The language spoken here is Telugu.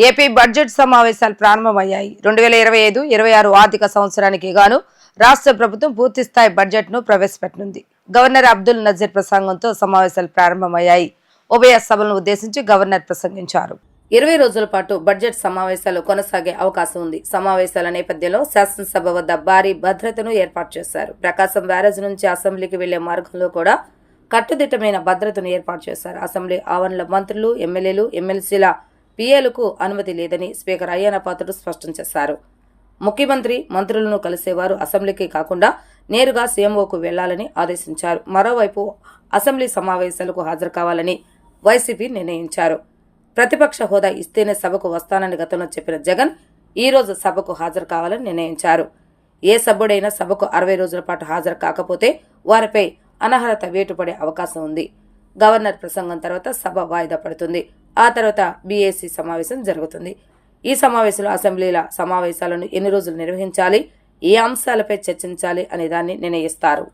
ఏపీ బడ్జెట్ సమావేశాలు ప్రారంభమయ్యాయి. 2025-26 ఆర్థిక సంవత్సరానికి గాను రాష్ట్ర ప్రభుత్వం పూర్తిస్థాయి బడ్జెట్ను ప్రవేశపెట్టనుంది. గవర్నర్ అబ్దుల్ నజీర్ ప్రసంగంతో సమావేశాలు ప్రారంభమయ్యాయి. ఉభయ సభలను ఉద్దేశించి గవర్నర్ ప్రసంగించారు. 20 రోజుల పాటు బడ్జెట్ సమావేశాలు కొనసాగే అవకాశం ఉంది. సమావేశాల నేపథ్యంలో శాసనసభ వద్ద భారీ భద్రతను ఏర్పాటు చేశారు. ప్రకాశం బ్యారేజ్ నుంచి అసెంబ్లీకి వెళ్లే మార్గంలో కూడా కట్టుదిట్టమైన భద్రతను ఏర్పాటు చేశారు. అసెంబ్లీ ఆవరణలో మంత్రులు, ఎమ్మెల్యేలు, ఎమ్మెల్సీల పిఏలకు అనుమతి లేదని స్పీకర్ అయ్యన్న పాత్రుడు స్పష్టం చేశారు. ముఖ్యమంత్రి మంత్రులను కలిసేవారు అసెంబ్లీకి కాకుండా నేరుగా సీఎంఓకు వెళ్లాలని ఆదేశించారు. మరోవైపు అసెంబ్లీ సమావేశాలకు హాజరు కావాలని వైసీపీ నిర్ణయించారు. ప్రతిపక్ష హోదా ఇస్తేనే సభకు వస్తానని గతంలో చెప్పిన జగన్ ఈ రోజు సభకు హాజరు కావాలని నిర్ణయించారు. ఏ సభ్యుడైనా సభకు 60 రోజుల పాటు హాజరు కాకపోతే వారిపై అనర్హత వేటు పడే అవకాశం ఉంది. గవర్నర్ ప్రసంగం తర్వాత సభ వాయిదా పడుతుంది. ఆ తర్వాత బీఏసీ సమావేశం జరుగుతుంది. ఈ సమావేశంలో అసెంబ్లీల సమావేశాలను ఎన్ని రోజులు నిర్వహించాలి, ఏ అంశాలపై చర్చించాలి అనే దాన్ని నిర్ణయిస్తారు.